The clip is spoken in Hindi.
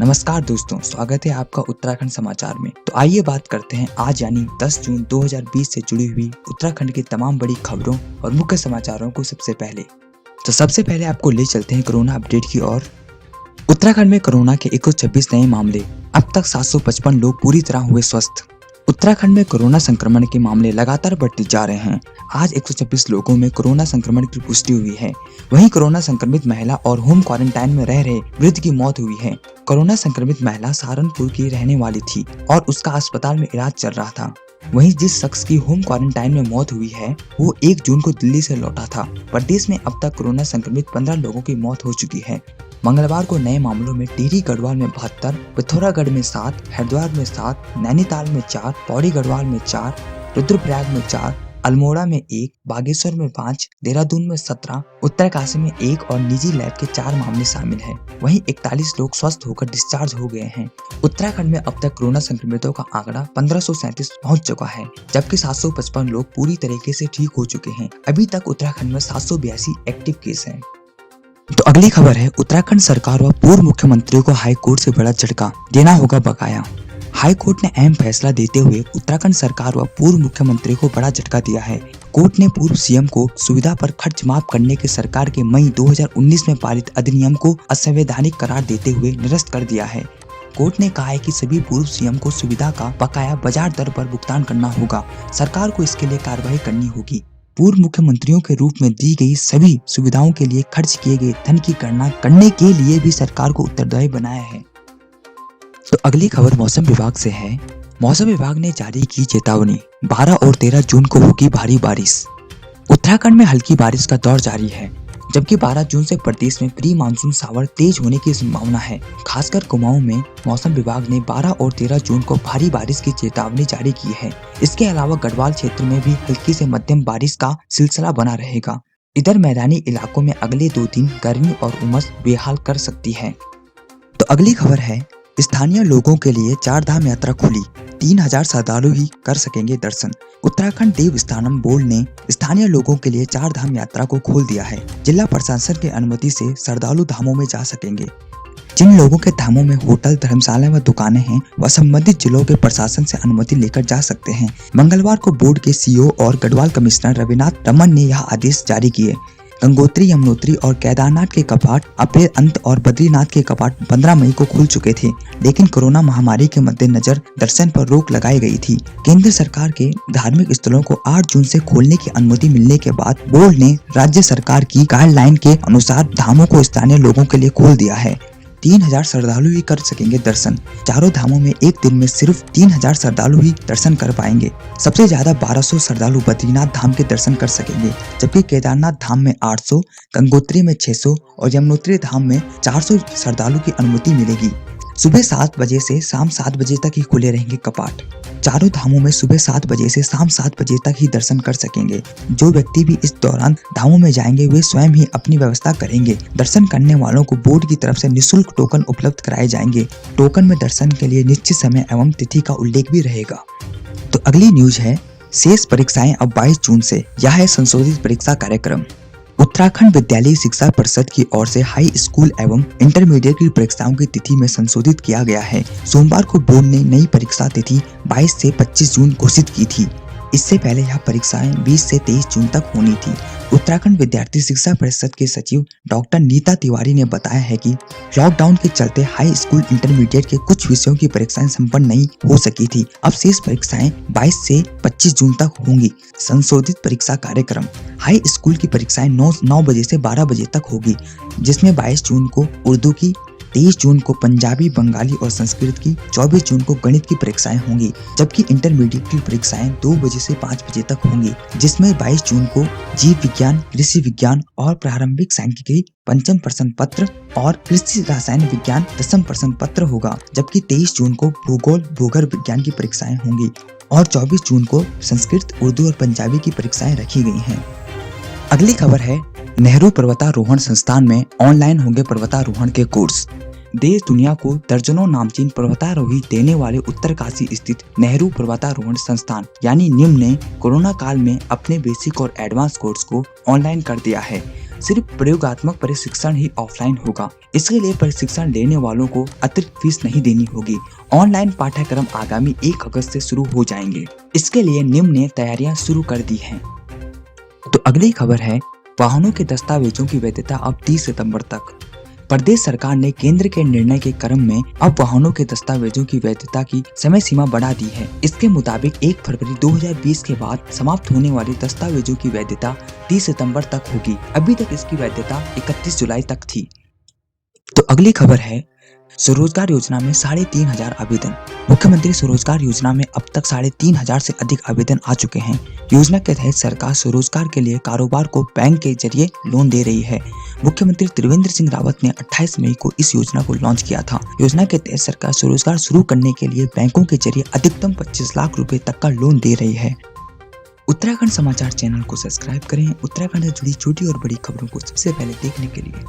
नमस्कार दोस्तों, स्वागत है आपका उत्तराखंड समाचार में। तो आइए बात करते हैं आज यानी 10 जून 2020 से जुड़ी हुई उत्तराखंड की तमाम बड़ी खबरों और मुख्य समाचारों को सबसे पहले आपको ले चलते हैं कोरोना अपडेट की ओर। उत्तराखंड में कोरोना के 126 नए मामले, अब तक 755 लोग पूरी तरह हुए स्वस्थ। उत्तराखंड में कोरोना संक्रमण के मामले लगातार बढ़ते जा रहे हैं। आज 126 लोगों में कोरोना संक्रमण की पुष्टि हुई है। वहीं कोरोना संक्रमित महिला और होम क्वारंटाइन में रह रहे वृद्ध की मौत हुई है। कोरोना संक्रमित महिला सहारनपुर की रहने वाली थी और उसका अस्पताल में इलाज चल रहा था। वहीं जिस शख्स की होम क्वारंटाइन में मौत हुई है वो 1 जून को दिल्ली से लौटा था। प्रदेश में अब तक कोरोना संक्रमित 15 लोगों की मौत हो चुकी है। मंगलवार को नए मामलों में टिहरी गढ़वाल में 72, पिथौरागढ़ में 7, हरिद्वार में 7, नैनीताल में 4, पौड़ी गढ़वाल में 4, रुद्रप्रयाग में 4, अल्मोड़ा में 1, बागेश्वर में 5, देहरादून में 17, उत्तरकाशी में 1 और निजी लैब के 4 मामले शामिल हैं। वहीं 41 लोग स्वस्थ होकर डिस्चार्ज हो गए हैं। उत्तराखंड में अब तक कोरोना संक्रमितों का आंकड़ा 1537 पहुंच चुका है, जबकि 755 लोग पूरी तरीके से ठीक हो चुके हैं। अभी तक उत्तराखंड में 782 एक्टिव केस हैं। तो अगली खबर है, उत्तराखंड सरकार व पूर्व मुख्यमंत्रियों को हाई कोर्ट से बड़ा झटका, देना होगा बकाया। हाई कोर्ट ने अहम फैसला देते हुए उत्तराखंड सरकार व पूर्व मुख्यमंत्री को बड़ा झटका दिया है। कोर्ट ने पूर्व सीएम को सुविधा पर खर्च माफ करने के सरकार के मई 2019 में पारित अधिनियम को असंवैधानिक करार देते हुए निरस्त कर दिया है। कोर्ट ने कहा है कि सभी पूर्व सीएम को सुविधा का बकाया बाजार दर पर भुगतान करना होगा। सरकार को इसके लिए कार्रवाई करनी होगी। पूर्व मुख्यमंत्रियों के रूप में दी गई सभी सुविधाओं के लिए खर्च किए गए धन की गणना करने के लिए भी सरकार को उत्तरदायी बनाया है। तो अगली खबर मौसम विभाग से है। मौसम विभाग ने जारी की चेतावनी, 12 और 13 जून को होगी भारी बारिश। उत्तराखंड में हल्की बारिश का दौर जारी है, जबकि 12 जून से प्रदेश में प्री मानसून सावर तेज होने की संभावना है। खासकर कुमाऊं में मौसम विभाग ने 12 और 13 जून को भारी बारिश की चेतावनी जारी की है। इसके अलावा गढ़वाल क्षेत्र में भी हल्की से मध्यम बारिश का सिलसिला बना रहेगा। इधर मैदानी इलाकों में अगले 2 दिन गर्मी और उमस बेहाल कर सकती है। तो अगली खबर है, स्थानीय लोगों के लिए 4 धाम यात्रा खुली, 3000 श्रद्धालु ही कर सकेंगे दर्शन। उत्तराखंड देवस्थानम बोर्ड ने स्थानीय लोगों के लिए 4 धाम यात्रा को खोल दिया है। जिला प्रशासन की अनुमति से श्रद्धालु धामों में जा सकेंगे। जिन लोगों के धामों में होटल, धर्मशाला व दुकानें हैं वह संबंधित जिलों के प्रशासन से अनुमति लेकर जा सकते हैं। मंगलवार को बोर्ड के सीईओ और गढ़वाल कमिश्नर रविनाथ रमन ने यह आदेश जारी किए। गंगोत्री, यमुनोत्री और केदारनाथ के कपाट अप्रैल अंत और बद्रीनाथ के कपाट 15 मई को खुल चुके थे, लेकिन कोरोना महामारी के मद्देनजर दर्शन पर रोक लगाई गई थी। केंद्र सरकार के धार्मिक स्थलों को 8 जून से खोलने की अनुमति मिलने के बाद बोर्ड ने राज्य सरकार की गाइडलाइन के अनुसार धामों को स्थानीय लोगों के लिए खोल दिया है। 3000 श्रद्धालु ही कर सकेंगे दर्शन। चारों धामों में एक दिन में सिर्फ 3000 श्रद्धालु ही दर्शन कर पाएंगे। सबसे ज्यादा 1200 श्रद्धालु बद्रीनाथ धाम के दर्शन कर सकेंगे, जबकि केदारनाथ धाम में 800, गंगोत्री में 600 और यमुनोत्री धाम में 400 श्रद्धालु की अनुमति मिलेगी। सुबह 7 बजे से शाम 7 बजे तक ही खुले रहेंगे कपाट। चारों धामों में सुबह 7 बजे से शाम 7 बजे तक ही दर्शन कर सकेंगे। जो व्यक्ति भी इस दौरान धामों में जाएंगे वे स्वयं ही अपनी व्यवस्था करेंगे। दर्शन करने वालों को बोर्ड की तरफ से निःशुल्क टोकन उपलब्ध कराए जाएंगे। टोकन में दर्शन के लिए निश्चित समय एवं तिथि का उल्लेख भी रहेगा। तो अगली न्यूज है, शेष परीक्षाएं अब 22 जून से, यह है संशोधित परीक्षा कार्यक्रम। उत्तराखंड विद्यालय शिक्षा परिषद की ओर से हाई स्कूल एवं इंटरमीडिएट की परीक्षाओं की तिथि में संशोधित किया गया है। सोमवार को बोर्ड ने नई परीक्षा तिथि 22 से 25 जून घोषित की थी। इससे पहले यह परीक्षाएं 20 से 23 जून तक होनी थी। उत्तराखंड विद्यार्थी शिक्षा परिषद के सचिव डॉक्टर नीता तिवारी ने बताया है कि लॉकडाउन के चलते हाई स्कूल इंटरमीडिएट के कुछ विषयों की परीक्षाएं संपन्न नहीं हो सकी थी। अब शेष परीक्षाएं 22 से 25 जून तक होंगी। संशोधित परीक्षा कार्यक्रम, हाई स्कूल की परीक्षाएं 9 बजे से 12 बजे तक होगी, जिसमें 22 जून को उर्दू की, 23 जून को पंजाबी, बंगाली और संस्कृत की, 24 जून को गणित की परीक्षाएं होंगी, जबकि इंटरमीडिएट की परीक्षाएं 2 बजे से 5 बजे तक होंगी, जिसमें 22 जून को जीव विज्ञान, कृषि विज्ञान और प्रारंभिक सांख्यिकी 5म प्रश्न पत्र और कृषि रसायन विज्ञान 10म प्रश्न पत्र होगा, जबकि 23 जून को भूगोल, भूगर्भ विज्ञान की परीक्षाएं होंगी और 24 जून को संस्कृत, उर्दू और पंजाबी की परीक्षाएं रखी गई हैं। अगली खबर है, नेहरू पर्वतारोहण संस्थान में ऑनलाइन होंगे पर्वतारोहण के कोर्स। देश दुनिया को दर्जनों नामचीन पर्वतारोही देने वाले उत्तरकाशी स्थित नेहरू पर्वतारोहण संस्थान यानी निम ने कोरोना काल में अपने बेसिक और एडवांस कोर्स को ऑनलाइन कर दिया है। सिर्फ प्रयोगात्मक प्रशिक्षण ही ऑफलाइन होगा। इसके लिए प्रशिक्षण लेने वालों को अतिरिक्त फीस नहीं देनी होगी। ऑनलाइन पाठ्यक्रम आगामी 1 अगस्त से शुरू हो जाएंगे। इसके लिए निम्न ने तैयारियां शुरू कर दी हैं। तो अगली खबर है, वाहनों के दस्तावेजों की वैधता अब 30 सितंबर तक। प्रदेश सरकार ने केंद्र के निर्णय के क्रम में अब वाहनों के दस्तावेजों की वैधता की समय सीमा बढ़ा दी है। इसके मुताबिक 1 फरवरी 2020 के बाद समाप्त होने वाले दस्तावेजों की वैधता 30 सितंबर तक होगी। अभी तक इसकी वैधता 31 जुलाई तक थी। तो अगली खबर है, स्वरोजगार योजना में 3,500 आवेदन। मुख्यमंत्री स्वरोजगार योजना में अब तक 3,500 से अधिक आवेदन आ चुके हैं। योजना के तहत सरकार स्वरोजगार के लिए कारोबार को बैंक के जरिए लोन दे रही है। मुख्यमंत्री त्रिवेंद्र सिंह रावत ने 28 मई को इस योजना को लॉन्च किया था। योजना के तहत सरकार स्वरोजगार शुरू करने के लिए बैंकों के जरिए अधिकतम 25 लाख रुपए तक का लोन दे रही है। उत्तराखंड समाचार चैनल को सब्सक्राइब करें उत्तराखंड से जुड़ी छोटी और बड़ी खबरों को सबसे पहले देखने के लिए।